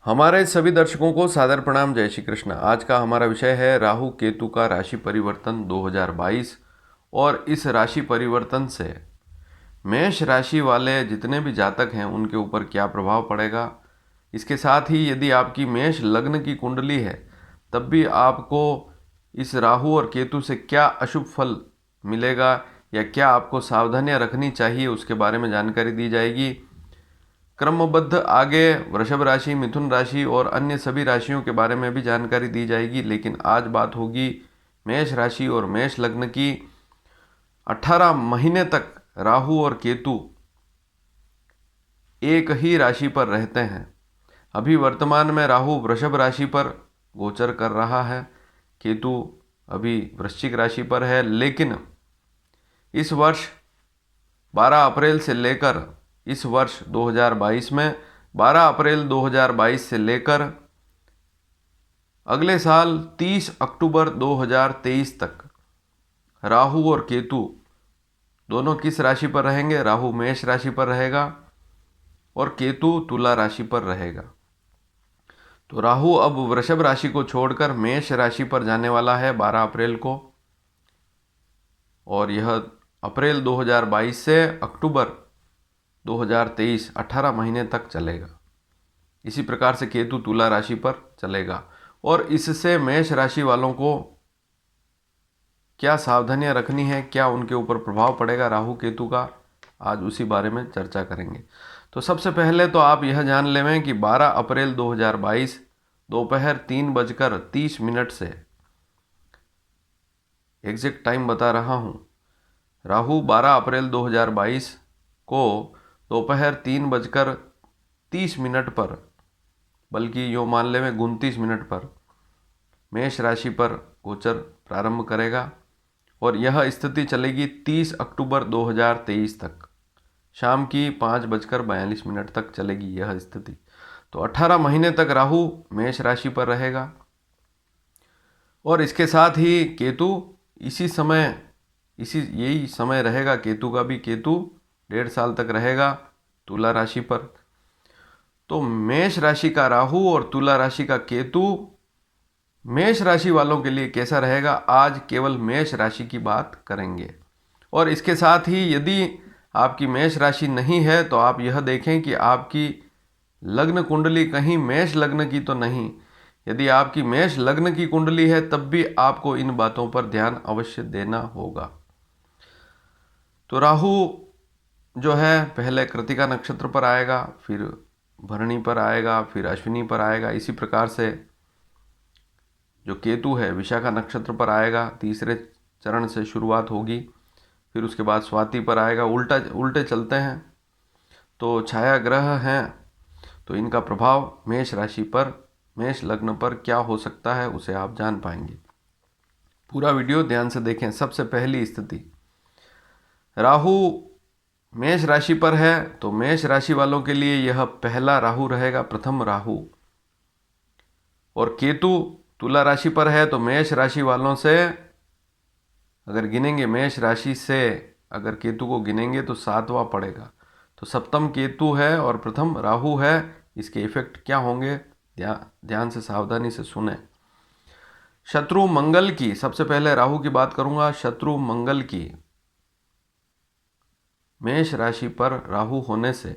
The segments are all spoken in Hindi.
हमारे सभी दर्शकों को सादर प्रणाम। जय श्री कृष्ण। आज का हमारा विषय है राहु केतु का राशि परिवर्तन 2022 और इस राशि परिवर्तन से मेष राशि वाले जितने भी जातक हैं उनके ऊपर क्या प्रभाव पड़ेगा। इसके साथ ही यदि आपकी मेष लग्न की कुंडली है तब भी आपको इस राहु और केतु से क्या अशुभ फल मिलेगा या क्या आपको सावधानियां रखनी चाहिए उसके बारे में जानकारी दी जाएगी। क्रमबद्ध आगे वृषभ राशि, मिथुन राशि और अन्य सभी राशियों के बारे में भी जानकारी दी जाएगी, लेकिन आज बात होगी मेष राशि और मेष लग्न की। 18 महीने तक राहु और केतु एक ही राशि पर रहते हैं। अभी वर्तमान में राहु वृषभ राशि पर गोचर कर रहा है, केतु अभी वृश्चिक राशि पर है, लेकिन इस वर्ष 12 अप्रैल से लेकर इस वर्ष 2022 में 12 अप्रैल 2022 से लेकर अगले साल 30 अक्टूबर 2023 तक राहु और केतु दोनों किस राशि पर रहेंगे? राहु मेष राशि पर रहेगा और केतु तुला राशि पर रहेगा। तो राहु अब वृषभ राशि को छोड़कर मेष राशि पर जाने वाला है 12 अप्रैल को, और यह अप्रैल 2022 से अक्टूबर 2023 18 महीने तक चलेगा। इसी प्रकार से केतु तुला राशि पर चलेगा और इससे मेष राशि वालों को क्या सावधानियां रखनी है, क्या उनके ऊपर प्रभाव पड़ेगा राहु केतु का, आज उसी बारे में चर्चा करेंगे। तो सबसे पहले तो आप यह जान लें कि 12 अप्रैल 2022 दोपहर 3:30 से एग्जैक्ट टाइम बता रहा हूं, राहु 12 अप्रैल 2022 को दोपहर 3:30 पर, बल्कि यो मान लें 29 पर मेष राशि पर गोचर प्रारंभ करेगा और यह स्थिति चलेगी 30 अक्टूबर 2023 तक, शाम की 5:42 तक चलेगी यह स्थिति। तो 18 महीने तक राहु मेष राशि पर रहेगा और इसके साथ ही केतु यही समय रहेगा केतु का भी। केतु 1.5 साल तक रहेगा तुला राशि पर। तो मेष राशि का राहु और तुला राशि का केतु मेष राशि वालों के लिए कैसा रहेगा, आज केवल मेष राशि की बात करेंगे। और इसके साथ ही यदि आपकी मेष राशि नहीं है तो आप यह देखें कि आपकी लग्न कुंडली कहीं मेष लग्न की तो नहीं। यदि आपकी मेष लग्न की कुंडली है तब भी आपको इन बातों पर ध्यान अवश्य देना होगा। तो राहु जो है पहले कृतिका नक्षत्र पर आएगा, फिर भरणी पर आएगा, फिर अश्विनी पर आएगा। इसी प्रकार से जो केतु है विशाखा नक्षत्र पर आएगा, तीसरे चरण से शुरुआत होगी, फिर उसके बाद स्वाति पर आएगा। उल्टे चलते हैं। तो छाया ग्रह हैं, तो इनका प्रभाव मेष राशि पर, मेष लग्न पर क्या हो सकता है उसे आप जान पाएंगे। पूरा वीडियो ध्यान से देखें। सबसे पहली स्थिति, राहु मेष राशि पर है तो मेष राशि वालों के लिए यह पहला राहु रहेगा, प्रथम राहु। और केतु तुला राशि पर है तो मेष राशि वालों से अगर गिनेंगे, मेष राशि से अगर केतु को गिनेंगे तो 7वां पड़ेगा। तो सप्तम केतु है और प्रथम राहु है। इसके इफेक्ट क्या होंगे ध्यान से सावधानी से सुने। शत्रु मंगल की, सबसे पहले राहु की बात करूंगा। शत्रु मंगल की मेष राशि पर राहु होने से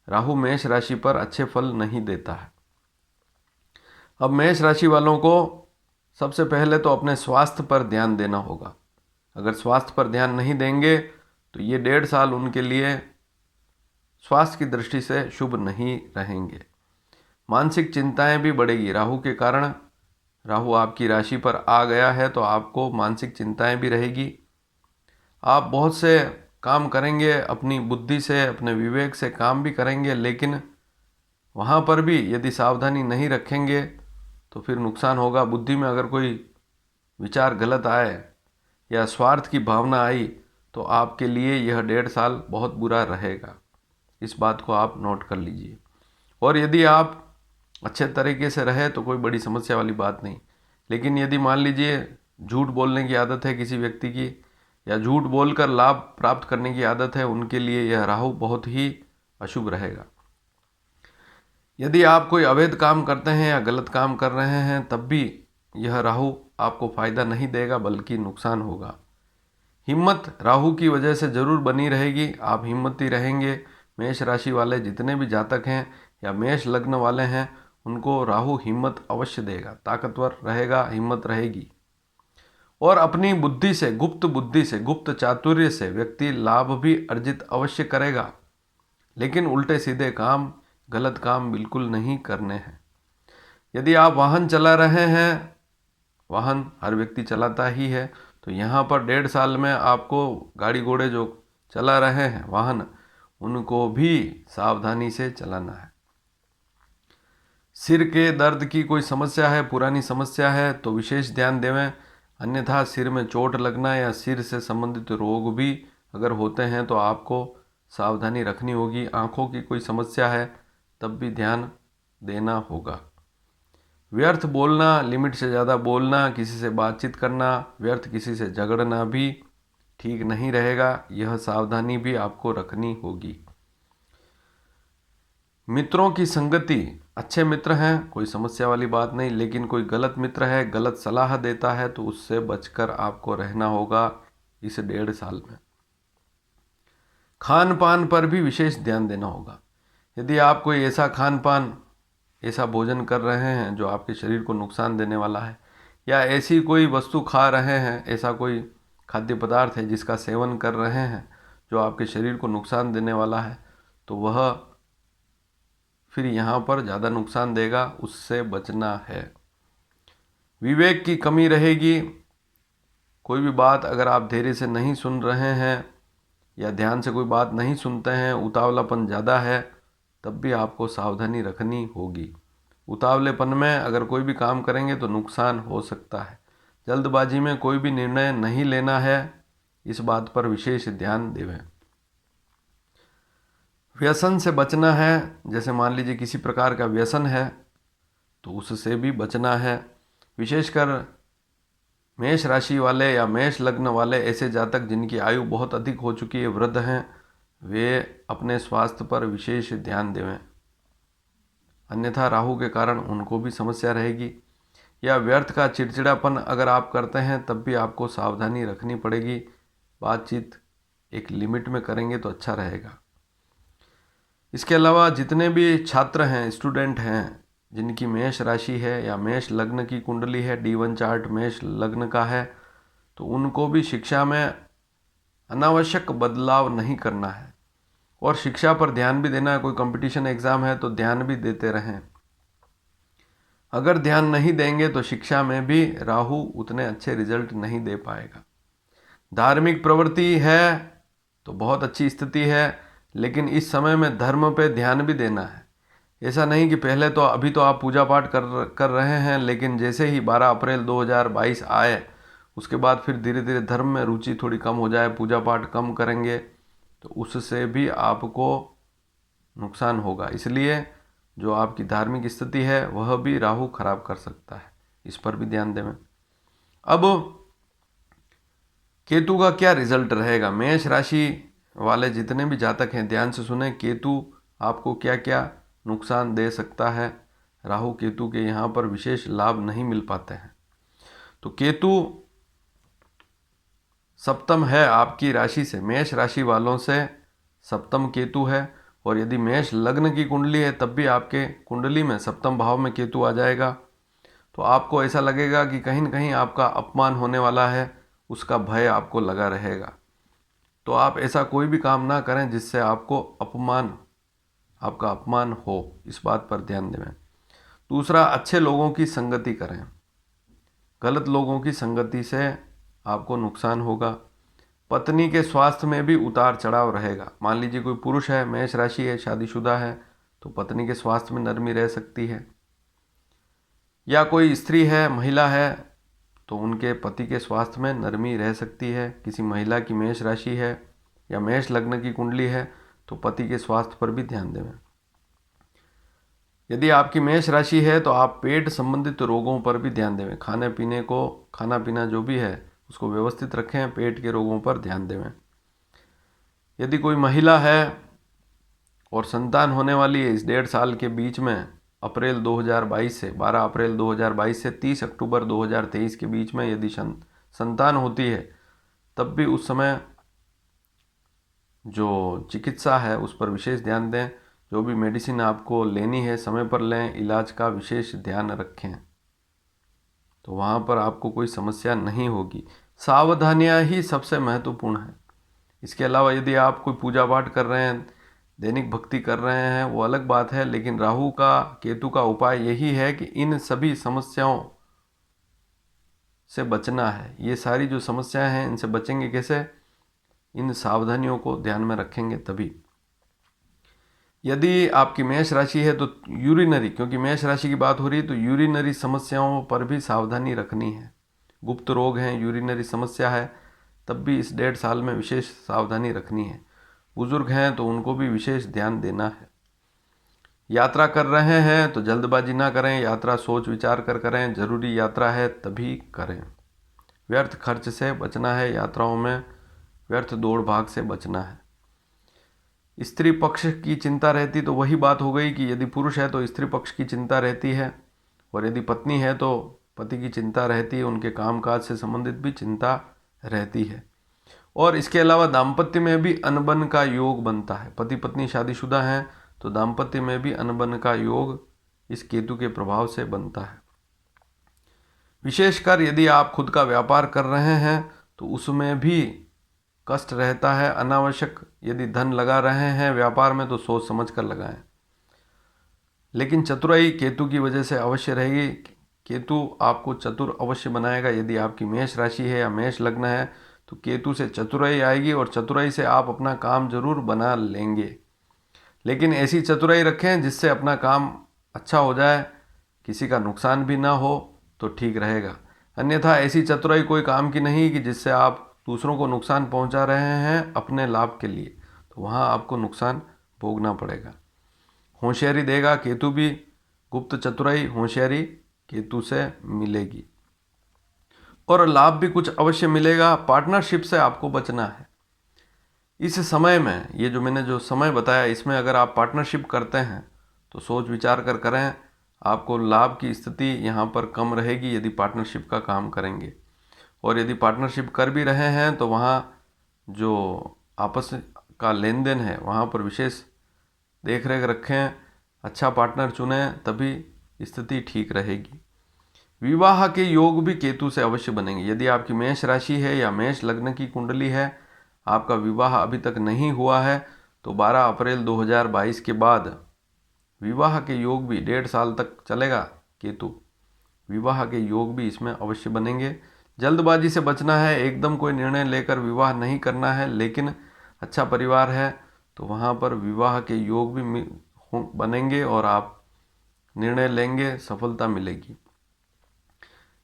राहु मेष राशि पर अच्छे फल नहीं देता है। अब मेष राशि वालों को सबसे पहले तो अपने स्वास्थ्य पर ध्यान देना होगा। अगर स्वास्थ्य पर ध्यान नहीं देंगे तो ये 1.5 साल उनके लिए स्वास्थ्य की दृष्टि से शुभ नहीं रहेंगे। मानसिक चिंताएं भी बढ़ेगी राहु के कारण। राहु आपकी राशि पर आ गया है तो आपको मानसिक चिंताएं भी रहेगी। आप बहुत से काम करेंगे, अपनी बुद्धि से, अपने विवेक से काम भी करेंगे, लेकिन वहाँ पर भी यदि सावधानी नहीं रखेंगे तो फिर नुकसान होगा। बुद्धि में अगर कोई विचार गलत आए या स्वार्थ की भावना आई तो आपके लिए यह 1.5 साल बहुत बुरा रहेगा। इस बात को आप नोट कर लीजिए। और यदि आप अच्छे तरीके से रहे तो कोई बड़ी समस्या वाली बात नहीं, लेकिन यदि मान लीजिए झूठ बोलने की आदत है किसी व्यक्ति की या झूठ बोलकर लाभ प्राप्त करने की आदत है, उनके लिए यह राहु बहुत ही अशुभ रहेगा। यदि आप कोई अवैध काम करते हैं या गलत काम कर रहे हैं तब भी यह राहु आपको फायदा नहीं देगा बल्कि नुकसान होगा। हिम्मत राहु की वजह से जरूर बनी रहेगी, आप हिम्मती रहेंगे। मेष राशि वाले जितने भी जातक हैं या मेष लग्न वाले हैं उनको राहु हिम्मत अवश्य देगा, ताकतवर रहेगा, हिम्मत रहेगी। और अपनी बुद्धि से, गुप्त बुद्धि से, गुप्त चातुर्य से व्यक्ति लाभ भी अर्जित अवश्य करेगा, लेकिन उल्टे सीधे काम, गलत काम बिल्कुल नहीं करने हैं। यदि आप वाहन चला रहे हैं, वाहन हर व्यक्ति चलाता ही है, तो यहाँ पर 1.5 साल में आपको गाड़ी घोड़े जो चला रहे हैं वाहन, उनको भी सावधानी से चलाना है। सिर के दर्द की कोई समस्या है, पुरानी समस्या है तो विशेष ध्यान देवें, अन्यथा सिर में चोट लगना या सिर से संबंधित रोग भी अगर होते हैं तो आपको सावधानी रखनी होगी। आँखों की कोई समस्या है तब भी ध्यान देना होगा। व्यर्थ बोलना, लिमिट से ज़्यादा बोलना, किसी से बातचीत करना, व्यर्थ किसी से झगड़ना भी ठीक नहीं रहेगा, यह सावधानी भी आपको रखनी होगी। मित्रों की संगति, अच्छे मित्र हैं, कोई समस्या वाली बात नहीं, लेकिन कोई गलत मित्र है, गलत सलाह देता है तो उससे बचकर आपको रहना होगा इस 1.5 साल में। खान पान पर भी विशेष ध्यान देना होगा। यदि आप कोई ऐसा खान पान, ऐसा भोजन कर रहे हैं जो आपके शरीर को नुकसान देने वाला है, या ऐसी कोई वस्तु खा रहे हैं, ऐसा कोई खाद्य पदार्थ है जिसका सेवन कर रहे हैं जो आपके शरीर को नुकसान देने वाला है, तो वह फिर यहाँ पर ज़्यादा नुकसान देगा, उससे बचना है। विवेक की कमी रहेगी, कोई भी बात अगर आप धैर्य से नहीं सुन रहे हैं या ध्यान से कोई बात नहीं सुनते हैं, उतावलापन ज़्यादा है, तब भी आपको सावधानी रखनी होगी। उतावलेपन में अगर कोई भी काम करेंगे तो नुकसान हो सकता है। जल्दबाजी में कोई भी निर्णय नहीं लेना है, इस बात पर विशेष ध्यान देवें। व्यसन से बचना है, जैसे मान लीजिए किसी प्रकार का व्यसन है तो उससे भी बचना है। विशेषकर मेष राशि वाले या मेष लग्न वाले ऐसे जातक जिनकी आयु बहुत अधिक हो चुकी है, वृद्ध हैं, वे अपने स्वास्थ्य पर विशेष ध्यान देवें, अन्यथा राहु के कारण उनको भी समस्या रहेगी। या व्यर्थ का चिड़चिड़ापन अगर आप करते हैं तब भी आपको सावधानी रखनी पड़ेगी, बातचीत एक लिमिट में करेंगे तो अच्छा रहेगा। इसके अलावा जितने भी छात्र हैं, स्टूडेंट हैं, जिनकी मेष राशि है या मेष लग्न की कुंडली है, D1 चार्ट मेष लग्न का है, तो उनको भी शिक्षा में अनावश्यक बदलाव नहीं करना है और शिक्षा पर ध्यान भी देना है। कोई कंपटीशन एग्ज़ाम है तो ध्यान भी देते रहें। अगर ध्यान नहीं देंगे तो शिक्षा में भी राहु उतने अच्छे रिजल्ट नहीं दे पाएगा। धार्मिक प्रवृत्ति है तो बहुत अच्छी स्थिति है, लेकिन इस समय में धर्म पे ध्यान भी देना है। ऐसा नहीं कि पहले तो अभी तो आप पूजा पाठ कर रहे हैं, लेकिन जैसे ही 12 अप्रैल 2022 आए उसके बाद फिर धीरे धीरे धर्म में रुचि थोड़ी कम हो जाए, पूजा पाठ कम करेंगे तो उससे भी आपको नुकसान होगा। इसलिए जो आपकी धार्मिक स्थिति है वह भी राहु खराब कर सकता है, इस पर भी ध्यान दें। अब केतु का क्या रिजल्ट रहेगा? मेष राशि वाले जितने भी जातक हैं ध्यान से सुने, केतु आपको क्या क्या नुकसान दे सकता है। राहु केतु के यहाँ पर विशेष लाभ नहीं मिल पाते हैं। तो केतु सप्तम है आपकी राशि से, मेष राशि वालों से सप्तम केतु है। और यदि मेष लग्न की कुंडली है तब भी आपके कुंडली में सप्तम भाव में केतु आ जाएगा, तो आपको ऐसा लगेगा कि कहीं न कहीं आपका अपमान होने वाला है, उसका भय आपको लगा रहेगा। तो आप ऐसा कोई भी काम ना करें जिससे आपको आपका अपमान हो, इस बात पर ध्यान दें। दूसरा, अच्छे लोगों की संगति करें, गलत लोगों की संगति से आपको नुकसान होगा। पत्नी के स्वास्थ्य में भी उतार चढ़ाव रहेगा। मान लीजिए कोई पुरुष है, मेष राशि है, शादीशुदा है, तो पत्नी के स्वास्थ्य में नरमी रह सकती है। या कोई स्त्री है, महिला है, तो उनके पति के स्वास्थ्य में नरमी रह सकती है। किसी महिला की मेष राशि है या मेष लग्न की कुंडली है तो पति के स्वास्थ्य पर भी ध्यान दें। यदि आपकी मेष राशि है तो आप पेट संबंधित रोगों पर भी ध्यान दें। खाना पीना जो भी है उसको व्यवस्थित रखें, पेट के रोगों पर ध्यान दें। यदि कोई महिला है और संतान होने वाली है इस 1.5 साल के बीच में, अप्रैल 2022 से 12 अप्रैल 2022 से 30 अक्टूबर 2023 के बीच में यदि संतान होती है, तब भी उस समय जो चिकित्सा है उस पर विशेष ध्यान दें। जो भी मेडिसिन आपको लेनी है समय पर लें, इलाज का विशेष ध्यान रखें, तो वहाँ पर आपको कोई समस्या नहीं होगी। सावधानियाँ ही सबसे महत्वपूर्ण है। इसके अलावा यदि आप कोई पूजा पाठ कर रहे हैं, दैनिक भक्ति कर रहे हैं, वो अलग बात है, लेकिन राहु का केतु का उपाय यही है कि इन सभी समस्याओं से बचना है। ये सारी जो समस्याएं हैं इनसे बचेंगे कैसे? इन सावधानियों को ध्यान में रखेंगे तभी। यदि आपकी मेष राशि है तो यूरिनरी, क्योंकि मेष राशि की बात हो रही है, तो यूरिनरी समस्याओं पर भी सावधानी रखनी है। गुप्त रोग हैं, यूरिनरी समस्या है, तब भी इस 1.5 साल में विशेष सावधानी रखनी है। बुजुर्ग हैं तो उनको भी विशेष ध्यान देना है। यात्रा कर रहे हैं तो जल्दबाजी ना करें, यात्रा सोच विचार कर करें, जरूरी यात्रा है तभी करें। व्यर्थ खर्च से बचना है, यात्राओं में व्यर्थ दौड़ भाग से बचना है। स्त्री पक्ष की चिंता रहती तो वही बात हो गई कि यदि पुरुष है तो स्त्री पक्ष की चिंता रहती है, और यदि पत्नी है तो पति की चिंता रहती है, उनके कामकाज से संबंधित भी चिंता रहती है। और इसके अलावा दाम्पत्य में भी अनबन का योग बनता है। पति पत्नी शादीशुदा हैं तो दाम्पत्य में भी अनबन का योग इस केतु के प्रभाव से बनता है। विशेषकर यदि आप खुद का व्यापार कर रहे हैं तो उसमें भी कष्ट रहता है। अनावश्यक यदि धन लगा रहे हैं व्यापार में तो सोच समझ कर लगाएं। लेकिन चतुराई केतु की वजह से अवश्य रहेगी। केतु आपको चतुर अवश्य बनाएगा। यदि आपकी मेष राशि है या मेष लग्न है तो केतु से चतुराई आएगी, और चतुराई से आप अपना काम जरूर बना लेंगे। लेकिन ऐसी चतुराई रखें जिससे अपना काम अच्छा हो जाए, किसी का नुकसान भी ना हो, तो ठीक रहेगा। अन्यथा ऐसी चतुराई कोई काम की नहीं कि जिससे आप दूसरों को नुकसान पहुंचा रहे हैं अपने लाभ के लिए, तो वहाँ आपको नुकसान भोगना पड़ेगा। होशियारी देगा केतु भी, गुप्त चतुराई होशियारी केतु से मिलेगी, और लाभ भी कुछ अवश्य मिलेगा। पार्टनरशिप से आपको बचना है। इस समय में ये जो मैंने जो समय बताया, इसमें अगर आप पार्टनरशिप करते हैं तो सोच विचार कर करें। आपको लाभ की स्थिति यहाँ पर कम रहेगी यदि पार्टनरशिप का काम करेंगे। और यदि पार्टनरशिप कर भी रहे हैं तो वहाँ जो आपस का लेन देन है वहाँ पर विशेष देख रेख रखें, अच्छा पार्टनर चुनें, तभी स्थिति ठीक रहेगी। विवाह के योग भी केतु से अवश्य बनेंगे। यदि आपकी मेष राशि है या मेष लग्न की कुंडली है, आपका विवाह अभी तक नहीं हुआ है, तो 12 अप्रैल 2022 के बाद विवाह के योग भी 1.5 साल तक चलेगा केतु। विवाह के योग भी इसमें अवश्य बनेंगे। जल्दबाजी से बचना है, एकदम कोई निर्णय लेकर विवाह नहीं करना है। लेकिन अच्छा परिवार है तो वहाँ पर विवाह के योग भी बनेंगे और आप निर्णय लेंगे, सफलता मिलेगी।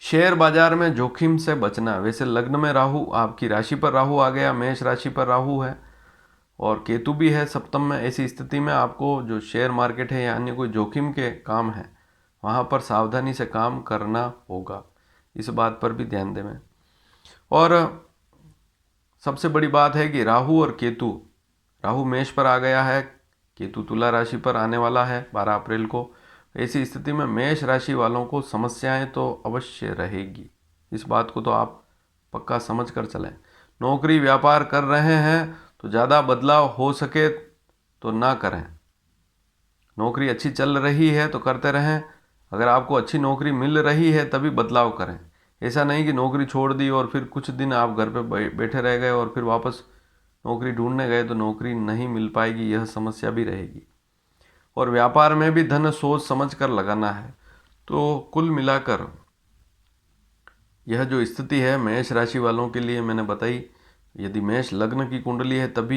शेयर बाजार में जोखिम से बचना। वैसे लग्न में राहु, आपकी राशि पर राहु आ गया, मेष राशि पर राहु है और केतु भी है सप्तम में। ऐसी स्थिति में आपको जो शेयर मार्केट है या अन्य कोई जोखिम के काम है वहाँ पर सावधानी से काम करना होगा। इस बात पर भी ध्यान दें। और सबसे बड़ी बात है कि राहु और केतु, राहु मेष पर आ गया है, केतु तुला राशि पर आने वाला है 12 अप्रैल को। ऐसी स्थिति में मेष राशि वालों को समस्याएं तो अवश्य रहेगी। इस बात को तो आप पक्का समझ कर चलें। नौकरी व्यापार कर रहे हैं तो ज़्यादा बदलाव हो सके तो ना करें। नौकरी अच्छी चल रही है तो करते रहें। अगर आपको अच्छी नौकरी मिल रही है तभी बदलाव करें। ऐसा नहीं कि नौकरी छोड़ दी और फिर कुछ दिन आप घर पे बैठे रह गए और फिर वापस नौकरी ढूंढने गए तो नौकरी नहीं मिल पाएगी, यह समस्या भी रहेगी। और व्यापार में भी धन सोच समझ कर लगाना है। तो कुल मिलाकर यह जो स्थिति है मेष राशि वालों के लिए मैंने बताई। यदि मेष लग्न की कुंडली है तब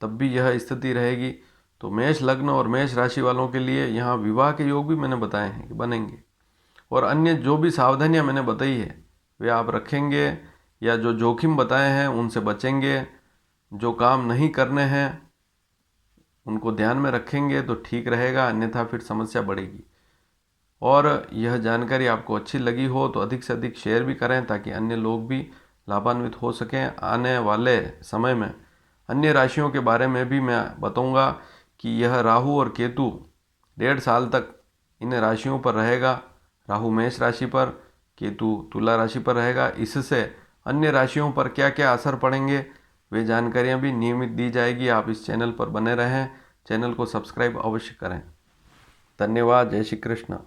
भी यह स्थिति रहेगी। तो मेष लग्न और मेष राशि वालों के लिए यहाँ विवाह के योग भी मैंने बताए हैं कि बनेंगे। और अन्य जो भी सावधानियाँ मैंने बताई है वे आप रखेंगे, या जो जोखिम बताए हैं उनसे बचेंगे। जो काम नहीं करने हैं उनको ध्यान में रखेंगे तो ठीक रहेगा, अन्यथा फिर समस्या बढ़ेगी। और यह जानकारी आपको अच्छी लगी हो तो अधिक से अधिक शेयर भी करें ताकि अन्य लोग भी लाभान्वित हो सकें। आने वाले समय में अन्य राशियों के बारे में भी मैं बताऊंगा कि यह राहु और केतु 1.5 साल तक इन राशियों पर रहेगा। राहु मेष राशि पर, केतु तुला राशि पर रहेगा। इससे अन्य राशियों पर क्या क्या असर पड़ेंगे वे जानकारियाँ भी नियमित दी जाएगी। आप इस चैनल पर बने रहें, चैनल को सब्सक्राइब अवश्य करें। धन्यवाद। जय श्री कृष्ण।